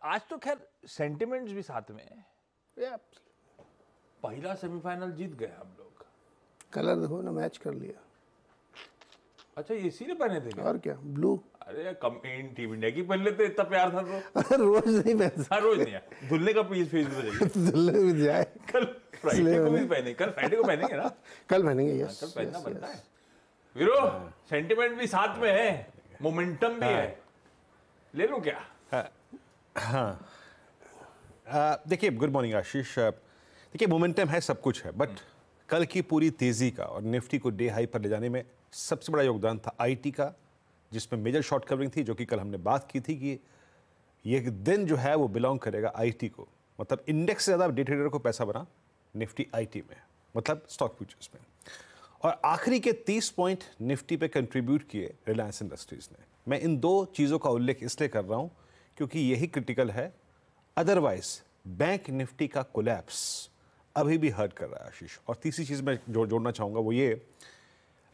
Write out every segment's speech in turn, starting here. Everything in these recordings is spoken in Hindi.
आज तो खैर सेंटिमेंट्स भी साथ में है। या पहला सेमीफाइनल जीत गए हम लोग। कलर देखो ना, मैच कर लिया। अच्छा, ये इसीलिए पहने थे क्या? और क्या, ब्लू। अरे कम टीम इंडिया की पहन लेते, इतना प्यार था तो। रोज नहीं पहनता। हाँ, रोज नहीं है, धुलने का पीस फेस भी चाहिए। धुलने भी जाए। कल फ्राइडे को भी पहने, कल फ्राइडे को पहनेंगे ना। कल पहनेंगे, यस। कल पहनना बनता है वीरो। सेंटिमेंट भी साथ में है, मोमेंटम भी है। ले लूं क्या? हाँ, देखिए, गुड मॉर्निंग आशीष। देखिए, मोमेंटम है, सब कुछ है, बट कल की पूरी तेजी का और निफ्टी को डे हाई पर ले जाने में सबसे बड़ा योगदान था आईटी का, जिसमें मेजर शॉर्ट कवरिंग थी, जो कि कल हमने बात की थी कि ये दिन जो है वो बिलोंग करेगा आईटी को। मतलब इंडेक्स से ज़्यादा डे ट्रेडर को पैसा बना निफ्टी आईटी में, मतलब स्टॉक फ्यूचर्स में। और आखिरी के 30 पॉइंट निफ्टी पे कंट्रीब्यूट किए रिलायंस इंडस्ट्रीज ने। मैं इन दो चीज़ों का उल्लेख इसलिए कर रहा हूँ क्योंकि यही क्रिटिकल है, अदरवाइज बैंक निफ्टी का कोलैप्स अभी भी हर्ट कर रहा है आशीष। और तीसरी चीज़ मैं जोड़ना चाहूँगा वो ये,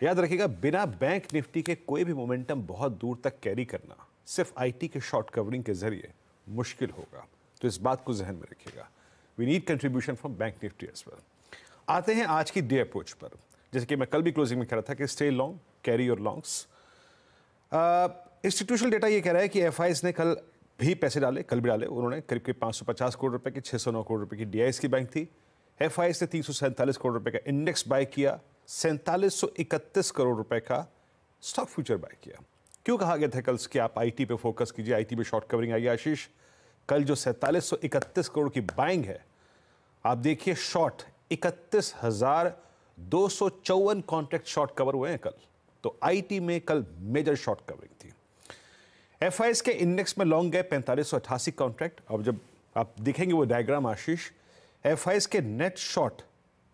याद रखिएगा, बिना बैंक निफ्टी के कोई भी मोमेंटम बहुत दूर तक कैरी करना सिर्फ आईटी के शॉर्ट कवरिंग के जरिए मुश्किल होगा। तो इस बात को जहन में रखिएगा। We need contribution from bank Nifty as well. आते हैं आज की डे अप्रोच पर। जैसे कि मैं कल भी क्लोजिंग में कह रहा था कि stay long, carry your longs. Institutional data ये कह रहा है कि एफआईज ने कल भी पैसे डाले, कल भी डाले उन्होंने। करीब करीब 550 करोड़ रुपए की, 609 करोड़ रुपए की डीआईएस की बैंक थी। एफआईज ने 347 करोड़ रुपए का इंडेक्स बाय किया, 4731 करोड़ रुपए का स्टॉक फ्यूचर बाय किया। क्यों कहा गया था कल कि आप आईटी पे फोकस कीजिए, आईटी पे शॉर्ट कवरिंग आई आशीष? कल जो 4731 करोड़ की बाइंग है, आप देखिए, शॉर्ट 31,254 कॉन्ट्रैक्ट शॉर्ट कवर हुए हैं कल। तो आईटी में कल मेजर शॉर्ट कवरिंग थी। एफआईएस के इंडेक्स में लॉन्ग गए 4588 कॉन्ट्रैक्ट। अब जब आप देखेंगे वो डायग्राम आशीष, एफआईएस के नेट शॉर्ट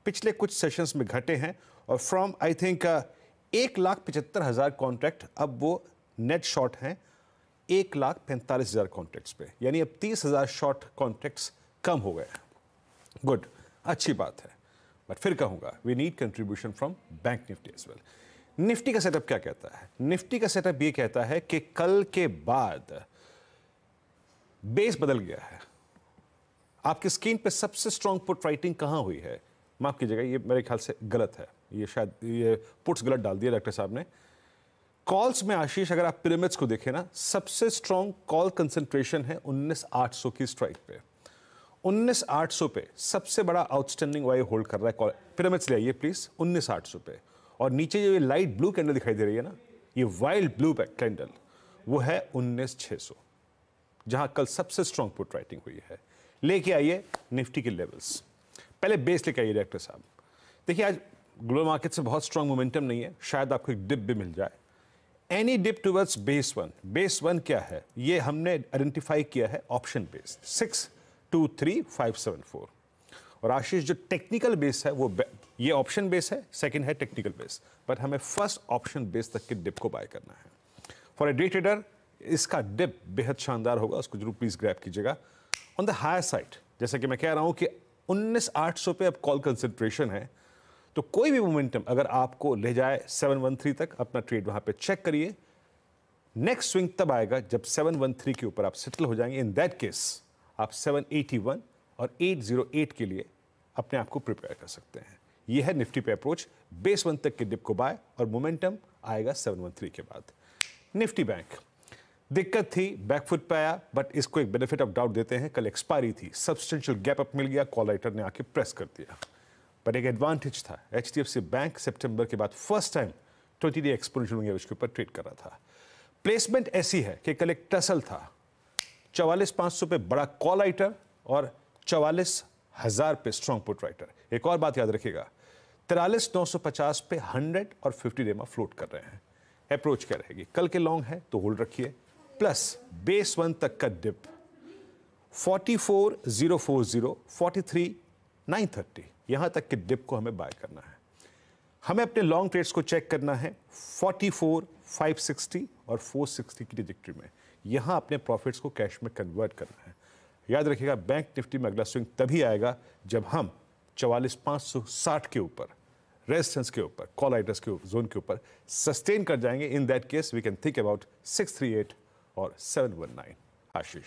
पिछले कुछ सेशंस में घटे हैं और फ्रॉम आई थिंक 1,75,000 कॉन्ट्रैक्ट अब वो नेट शॉर्ट हैं 1,45,000 कॉन्ट्रैक्ट्स पे, यानी अब 30,000 शॉर्ट कॉन्ट्रैक्ट्स कम हो गए हैं। गुड, अच्छी बात है, बट फिर कहूंगा we need contribution from bank Nifty as well. Nifty का सेटअप क्या कहता है? निफ्टी का सेटअप ये कहता है कि कल के बाद बेस बदल गया है। आपकी स्क्रीन पे सबसे स्ट्रॉन्ग पुट राइटिंग कहां हुई है? माफ कीजिएगा, ये मेरे ख्याल से गलत है, ये शायद ये पुट्स गलत डाल दिया डॉक्टर साहब ने। कॉल्स में आशीष, अगर आप पिरामिड्स को देखें ना, सबसे स्ट्रॉन्ग कॉल कंसंट्रेशन है 19,800 की स्ट्राइक पे। 19,800 पे सबसे बड़ा आउटस्टैंडिंग वाई होल्ड कर रहा है कॉल। पिरामिड्स ले आइए प्लीज, 19,800 पे। और नीचे जो ये लाइट ब्लू कैंडल दिखाई दे रही है ना, ये वाइल्ड ब्लू कैंडल, वो है 19,600, जहां कल सबसे स्ट्रॉन्ग पुट राइटिंग हुई है। लेके आइए निफ्टी के लेवल्स। पहले बेस लेके आइए डायरेक्टर साहब। देखिए, आज ग्लोबल मार्केट से बहुत स्ट्रॉन्ग मोमेंटम नहीं है, शायद आपको एक डिप भी मिल जाए। Any dip towards base one. Base one क्या है? ये हमने आइडेंटिफाई किया है ऑप्शन बेस 623574। और आशीष, जो टेक्निकल बेस है वो ये ऑप्शन बेस है, सेकंड है टेक्निकल बेस, बट हमें फर्स्ट ऑप्शन बेस तक के डिप को बाय करना है। फॉर ए डे ट्रेडर इसका डिप बेहद शानदार होगा, उसको जरूर प्लीज ग्रैब कीजिएगा। ऑन द हायर साइड, जैसे कि मैं कह रहा हूं कि 19,800 पे अब कॉल कंसंट्रेशन है, तो कोई भी मोमेंटम अगर आपको ले जाए 713 तक, अपना ट्रेड वहां पे चेक करिए। नेक्स्ट स्विंग तब आएगा जब 713 के ऊपर आप सेटल हो जाएंगे। इन दैट केस आप 781 और 808 के लिए अपने आप को प्रिपेयर कर सकते हैं। यह है निफ्टी पे अप्रोच, बेस वन तक के डिप को बाय और मोमेंटम आएगा 713 के बाद। निफ्टी बैंक दिक्कत थी, बैकफुट पे आया, बट इसको एक बेनिफिट ऑफ डाउट देते हैं। कल एक्सपायरी थी, सब्सटेंशियल गैप अप मिल गया, कॉल राइटर ने आके प्रेस कर दिया। पर एक एडवांटेज था, एचडीएफसी बैंक सितंबर के बाद first time 20 day exponential moving average के ऊपर ट्रेड कर रहा था। प्लेसमेंट ऐसी है कि कल एक टसल था, 44,500 पे बड़ा कॉल राइटर और 44,000 पे स्ट्रॉन्ग पुट राइटर। एक और बात याद रखिएगा, 43,950 पे 100 और 50 डे में फ्लोट कर रहे हैं। अप्रोच क्या रहेगी? कल के लॉन्ग है तो होल्ड रखिए, प्लस बेस वन तक का डिप 44,040, 43,930, यहां तक के डिप को हमें बाय करना है। हमें अपने लॉन्ग ट्रेड्स को चेक करना है 44,560 और 460 की ट्रैजेक्टरी में। यहां अपने प्रॉफिट्स को कैश में कन्वर्ट करना है। याद रखिएगा, बैंक निफ्टी में अगला स्विंग तभी आएगा जब हम 44,560 के ऊपर, रेजिस्टेंस के ऊपर, कॉल राइटर्स के जोन के ऊपर सस्टेन कर जाएंगे। In that case we can think about 638 और 719। आशीष।